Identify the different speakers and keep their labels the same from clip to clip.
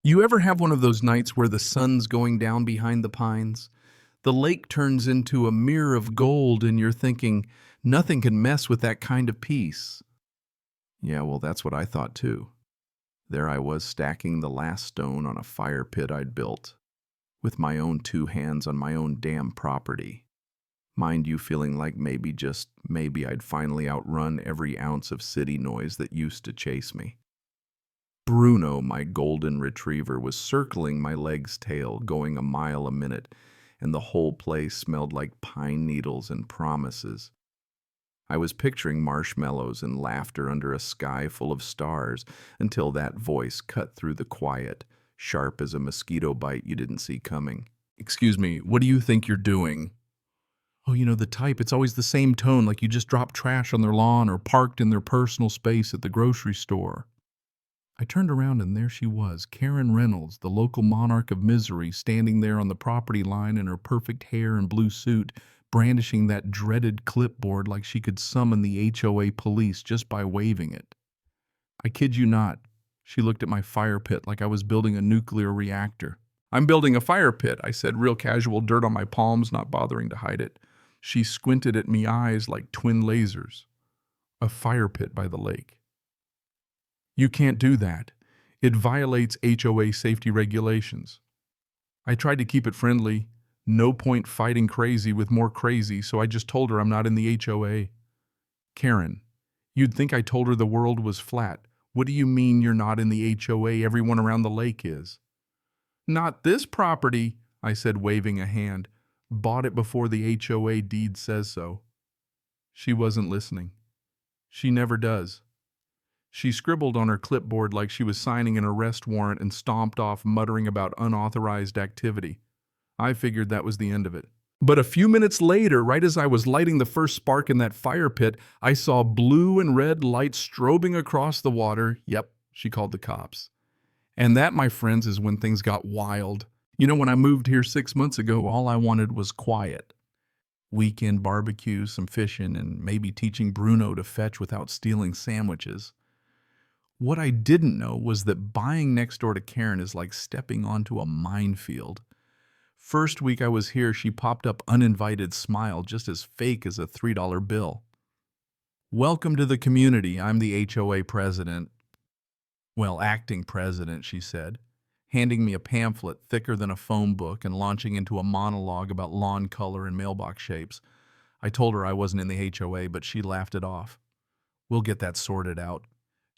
Speaker 1: You ever have one of those nights where the sun's going down behind the pines? The lake turns into a mirror of gold, and you're thinking, nothing can mess with that kind of peace. Yeah, well, that's what I thought too. There I was stacking the last stone on a fire pit I'd built, with my own two hands on my own damn property. Mind you, feeling like maybe, just maybe, I'd finally outrun every ounce of city noise that used to chase me. Bruno, my golden retriever, was circling my leg's tail, going a mile a minute, and the whole place smelled like pine needles and promises. I was picturing marshmallows and laughter under a sky full of stars until that voice cut through the quiet, sharp as a mosquito bite you didn't see coming. "Excuse me, what do you think you're doing?" "Oh, the type. It's always the same tone, like you just dropped trash on their lawn or parked in their personal space at the grocery store." I turned around and there she was, Karen Reynolds, the local monarch of misery, standing there on the property line in her perfect hair and blue suit, brandishing that dreaded clipboard like she could summon the HOA police just by waving it. I kid you not. She looked at my fire pit like I was building a nuclear reactor. "I'm building a fire pit," I said, real casual, dirt on my palms, not bothering to hide it. She squinted at me, eyes like twin lasers. "A fire pit by the lake." "You can't do that. It violates HOA safety regulations." I tried to keep it friendly. No point fighting crazy with more crazy, so I just told her I'm not in the HOA. "Karen, you'd think I told her the world was flat. What do you mean you're not in the HOA? Everyone around the lake is." "Not this property," I said, waving a hand. "Bought it before the HOA deed says so." She wasn't listening. She never does. She scribbled on her clipboard like she was signing an arrest warrant and stomped off, muttering about unauthorized activity. I figured that was the end of it. But a few minutes later, right as I was lighting the first spark in that fire pit, I saw blue and red lights strobing across the water. Yep, she called the cops. And that, my friends, is when things got wild. When I moved here 6 months ago, all I wanted was quiet. Weekend barbecue, some fishing, and maybe teaching Bruno to fetch without stealing sandwiches. What I didn't know was that buying next door to Karen is like stepping onto a minefield. First week I was here, she popped up uninvited smile, just as fake as a $3 bill. "Welcome to the community. I'm the HOA president." "Well, acting president," she said, handing me a pamphlet thicker than a phone book and launching into a monologue about lawn color and mailbox shapes. I told her I wasn't in the HOA, but she laughed it off. "We'll get that sorted out."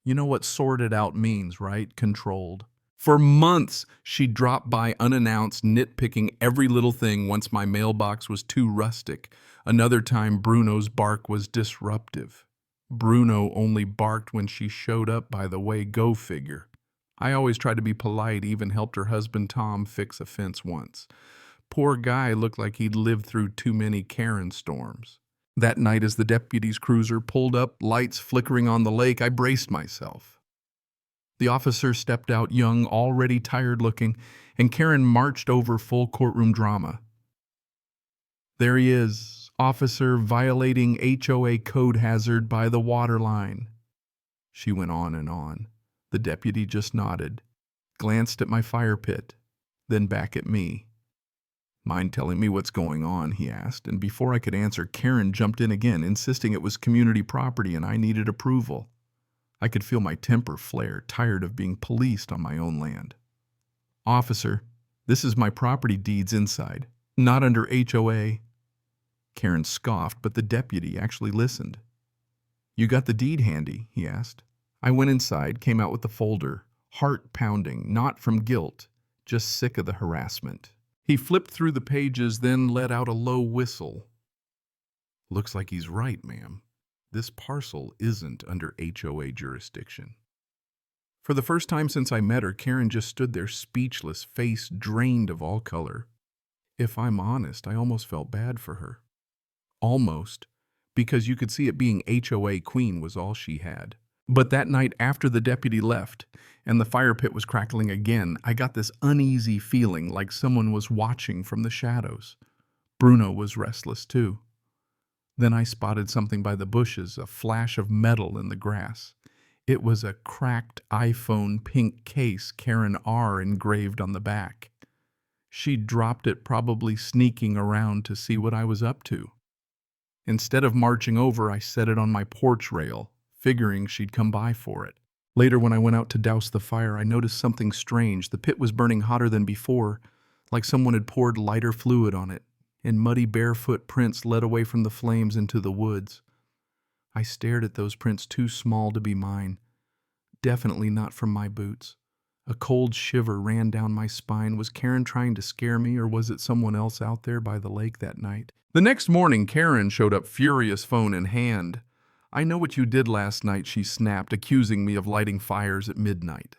Speaker 1: You know what sorted out means, right? Controlled. For months, she dropped by unannounced, nitpicking every little thing once my mailbox was too rustic. Another time, Bruno's bark was disruptive. Bruno only barked when she showed up, by the way, go figure. I always tried to be polite, even helped her husband Tom fix a fence once. Poor guy looked like he'd lived through too many Karen storms. That night, as the deputy's cruiser pulled up, lights flickering on the lake, I braced myself. The officer stepped out, young, already tired-looking, and Karen marched over full courtroom drama. "There he is, officer violating HOA code hazard by the water line." She went on and on. The deputy just nodded, glanced at my fire pit, then back at me. "Mind telling me what's going on?" he asked, and before I could answer, Karen jumped in again, insisting it was community property and I needed approval. I could feel my temper flare, tired of being policed on my own land. "Officer, this is my property deeds inside, not under HOA." Karen scoffed, but the deputy actually listened. "You got the deed handy?" he asked. I went inside, came out with the folder, heart pounding, not from guilt, just sick of the harassment. He flipped through the pages, then let out a low whistle. "Looks like he's right, ma'am. This parcel isn't under HOA jurisdiction." For the first time since I met her, Karen just stood there speechless, face drained of all color. If I'm honest, I almost felt bad for her. Almost, because you could see it being HOA queen was all she had. But that night after the deputy left and the fire pit was crackling again, I got this uneasy feeling like someone was watching from the shadows. Bruno was restless too. Then I spotted something by the bushes, a flash of metal in the grass. It was a cracked iPhone pink case, Karen R. engraved on the back. She'd dropped it, probably sneaking around to see what I was up to. Instead of marching over, I set it on my porch rail, figuring she'd come by for it. Later, when I went out to douse the fire, I noticed something strange. The pit was burning hotter than before, like someone had poured lighter fluid on it, and muddy barefoot prints led away from the flames into the woods. I stared at those prints, too small to be mine. Definitely not from my boots. A cold shiver ran down my spine. Was Karen trying to scare me, or was it someone else out there by the lake that night? The next morning, Karen showed up, furious, phone in hand. "I know what you did last night," she snapped, accusing me of lighting fires at midnight.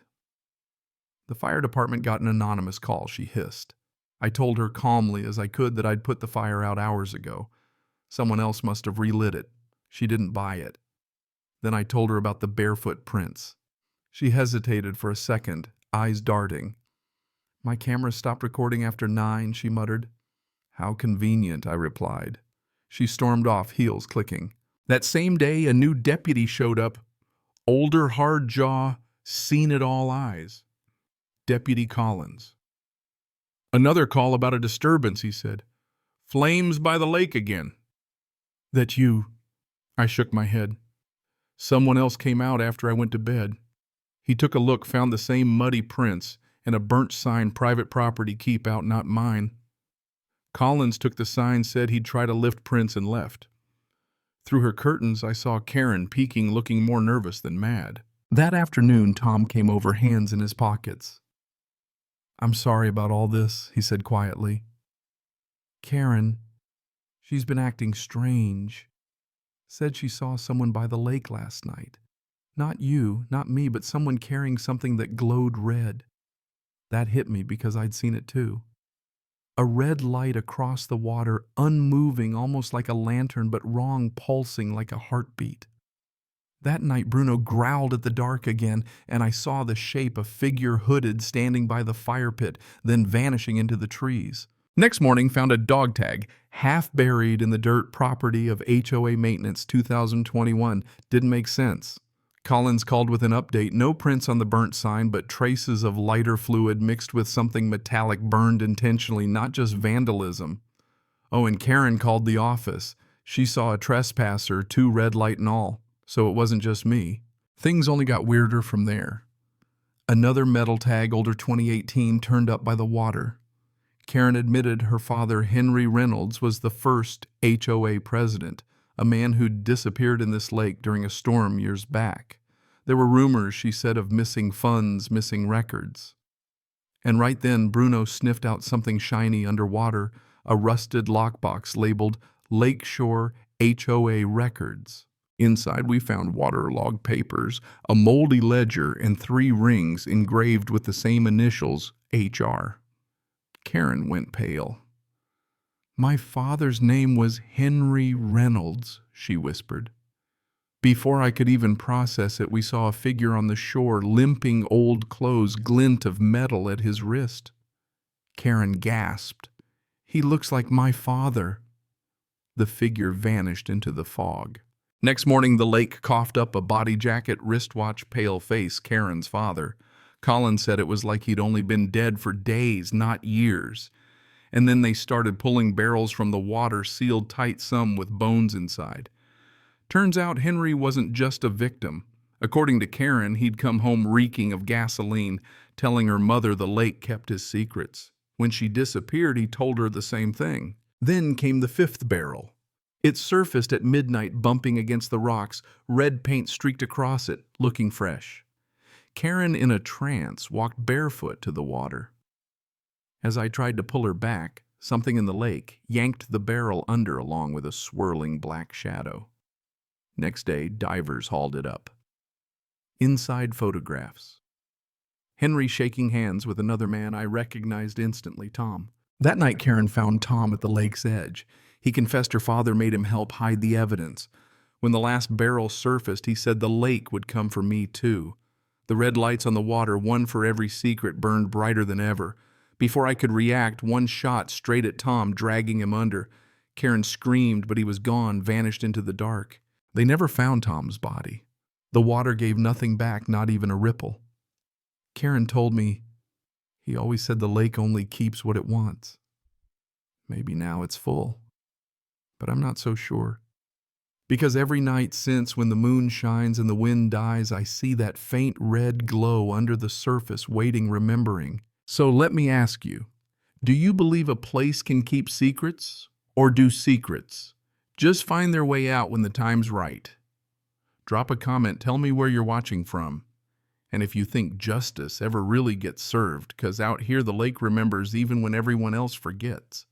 Speaker 1: "The fire department got an anonymous call," she hissed. I told her calmly as I could that I'd put the fire out hours ago. Someone else must have relit it. She didn't buy it. Then I told her about the barefoot prints. She hesitated for a second, eyes darting. "My camera stopped recording after 9, she muttered. "How convenient," I replied. She stormed off, heels clicking. That same day, a new deputy showed up. Older, hard jaw, seen-it-all eyes. Deputy Collins. "Another call about a disturbance," he said. "Flames by the lake again." "That you?" I shook my head. "Someone else came out after I went to bed." He took a look, found the same muddy prints, and a burnt sign, "Private property, keep out, not mine." Collins took the sign, said he'd try to lift prints, and left. Through her curtains, I saw Karen peeking, looking more nervous than mad. That afternoon, Tom came over, hands in his pockets. "I'm sorry about all this," he said quietly. "Karen, she's been acting strange. Said she saw someone by the lake last night. Not you, not me, but someone carrying something that glowed red." That hit me because I'd seen it too. A red light across the water, unmoving, almost like a lantern, but wrong, pulsing like a heartbeat. That night, Bruno growled at the dark again, and I saw the shape, a figure hooded, standing by the fire pit, then vanishing into the trees. Next morning, found a dog tag, half buried in the dirt, "Property of HOA Maintenance, 2021. Didn't make sense. Collins called with an update. No prints on the burnt sign, but traces of lighter fluid mixed with something metallic, burned intentionally, not just vandalism. Oh, and Karen called the office. She saw a trespasser, 2 red light and all. So it wasn't just me. Things only got weirder from there. Another metal tag, older 2018, turned up by the water. Karen admitted her father, Henry Reynolds, was the first HOA president, a man who'd disappeared in this lake during a storm years back. There were rumors, she said, of missing funds, missing records. And right then, Bruno sniffed out something shiny underwater, a rusted lockbox labeled Lakeshore HOA Records. Inside, we found waterlogged papers, a moldy ledger, and 3 rings engraved with the same initials, HR. Karen went pale. "My father's name was Henry Reynolds," she whispered. Before I could even process it, we saw a figure on the shore, limping, old clothes, glint of metal at his wrist. Karen gasped. "He looks like my father." The figure vanished into the fog. Next morning, the lake coughed up a body jacket, wristwatch, pale face, Karen's father. Collins said it was like he'd only been dead for days, not years. And then they started pulling barrels from the water, sealed tight, some with bones inside. Turns out Henry wasn't just a victim. According to Karen, he'd come home reeking of gasoline, telling her mother the lake kept his secrets. When she disappeared, he told her the same thing. Then came the 5th barrel. It surfaced at midnight, bumping against the rocks, red paint streaked across it, looking fresh. Karen, in a trance, walked barefoot to the water. As I tried to pull her back, something in the lake yanked the barrel under along with a swirling black shadow. Next day, divers hauled it up. Inside photographs. Henry shaking hands with another man I recognized instantly, Tom. That night, Karen found Tom at the lake's edge. He confessed her father made him help hide the evidence. When the last barrel surfaced, he said the lake would come for me too. The red lights on the water, one for every secret, burned brighter than ever. Before I could react, one shot straight at Tom, dragging him under. Karen screamed, but he was gone, vanished into the dark. They never found Tom's body. The water gave nothing back, not even a ripple. Karen told me he always said the lake only keeps what it wants. Maybe now it's full, but I'm not so sure. Because every night since, when the moon shines and the wind dies, I see that faint red glow under the surface waiting, remembering. So let me ask you, do you believe a place can keep secrets, or do secrets just find their way out when the time's right? Drop a comment, tell me where you're watching from, and if you think justice ever really gets served, because out here the lake remembers even when everyone else forgets.